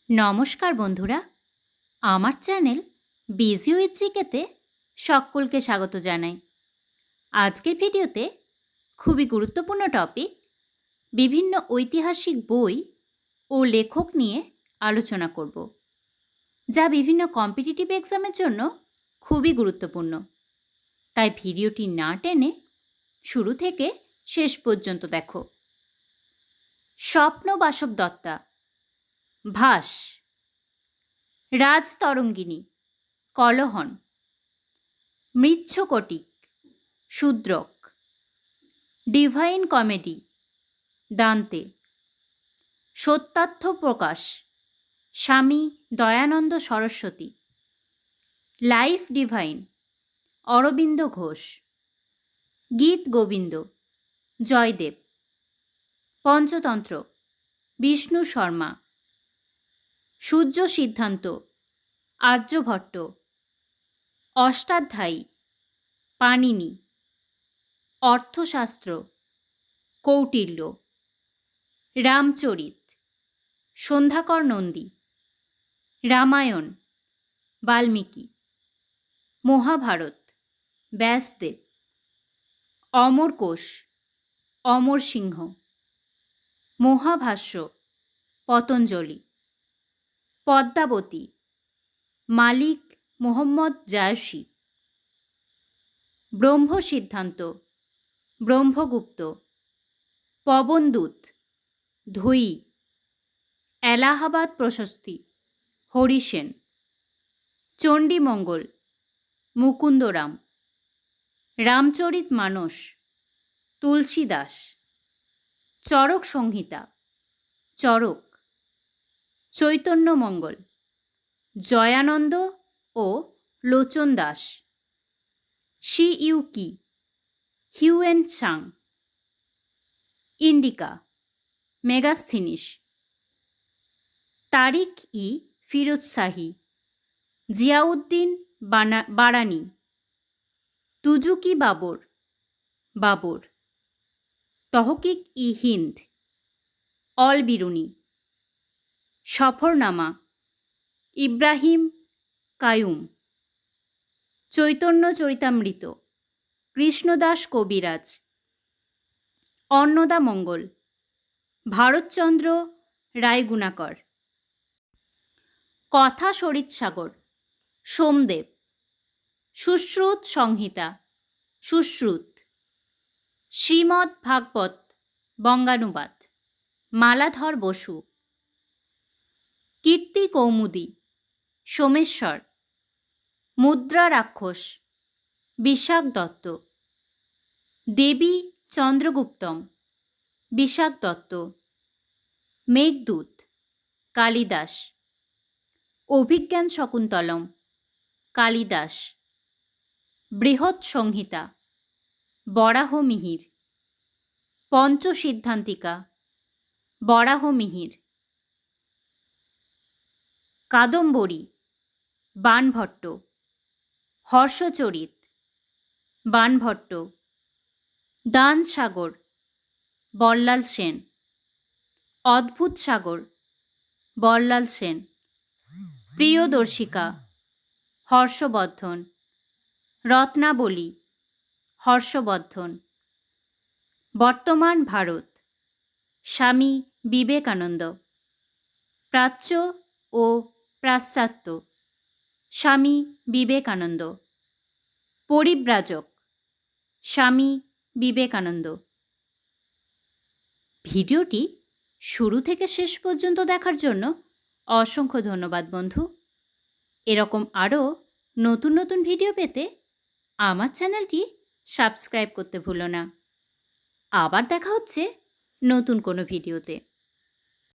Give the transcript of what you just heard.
নমস্কার বন্ধুরা, আমার চ্যানেল বিজি উইথ জিকেতে সকলকে স্বাগত জানাই। আজকের ভিডিওতে খুবই গুরুত্বপূর্ণ টপিক বিভিন্ন ঐতিহাসিক বই ও লেখক নিয়ে আলোচনা করব, যা বিভিন্ন কম্পিটিটিভ এক্সামের জন্য খুবই গুরুত্বপূর্ণ। তাই ভিডিওটি না টেনে শুরু থেকে শেষ পর্যন্ত দেখো। Swapnavasavadatta, Bhasa, Rajatarangini, Kalhana, Mrichchhakatika, Shudraka, Divine Comedy, Dante, Satyarth Prakash, Swami Dayanand Saraswati, Life Divine, Aurobindo Ghosh, Geet Govind, Joydeb, Panchatantra, Vishnu Sharma, সূর্য সিদ্ধান্ত, আর্যভট্ট, অষ্টাধ্যায়ী, পাণিনি, অর্থশাস্ত্র, কৌটিল্য, রামচরিত, সন্ধ্যাকর নন্দী, রামায়ণ, বাল্মীকি, মহাভারত, ব্যাসদেব, অমরকোষ, অমর সিংহ, মহাভাষ্য, পতঞ্জলি, পদ্মাবতী, মালিক মোহাম্মদ জায়সী, ব্রহ্ম সিদ্ধান্ত, ব্রহ্মগুপ্ত, পবনদূত, ধুই, এলাহাবাদ প্রশস্তি, হরিসেন, চণ্ডীমঙ্গল, মুকুন্দরাম, রামচরিত মানস, তুলসীদাস, চরক সংহিতা, চরক, চৈতন্যমঙ্গল, জয়ানন্দ ও Lochan Das, Si Yuki, Hiuen Tsang, Indica, Megasthenes, Tarikh i Firoz Shahi, Ziauddin Barani, Tuzuki Babar, Babar, Tahqiq i Hind, Al Biruni, Safarnama, Ibrahim Kayum, Chaitanya Charitamrita, Krishnadas Kabiraj, Annada মঙ্গল, ভারতচন্দ্র রায়গুণাকর, কথা সরিৎসাগর, সোমদেব, সুশ্রুত সংহিতা, সুশ্রুত, শ্রীমদ্ ভাগবত বঙ্গানুবাদ, মালাধর বসু, কীর্তি কৌমুদী, সোমেশ্বর, মুদ্রা রাক্ষস, বিশাখ দত্ত, দেবী চন্দ্রগুপ্তম, বিশাখ দত্ত, মেঘদূত, কালিদাস, অভিজ্ঞান শকুন্তলম, কালিদাস, বৃহৎ সংহিতা, বরাহমিহির, পঞ্চসিদ্ধান্তিকা, বরাহমিহির, কাদম্বরী, বাণভট্ট, হর্ষচরিত, বাণভট্ট, দান সাগর, বল্লাল সেন, অদ্ভুত সাগর, বল্লাল সেন, প্রিয়দর্শিকা, হর্ষবর্ধন, রত্নাবলী, হর্ষবর্ধন, বর্তমান ভারত, স্বামী বিবেকানন্দ, প্রাচ্য ও পাশ্চাত্য, স্বামী বিবেকানন্দ, পরিব্রাজক, স্বামী বিবেকানন্দ। ভিডিওটি শুরু থেকে শেষ পর্যন্ত দেখার জন্য অসংখ্য ধন্যবাদ বন্ধু। এরকম আরও নতুন নতুন ভিডিও পেতে আমার চ্যানেলটি সাবস্ক্রাইব করতে ভুলো না। আবার দেখা হচ্ছে নতুন কোনো ভিডিওতে।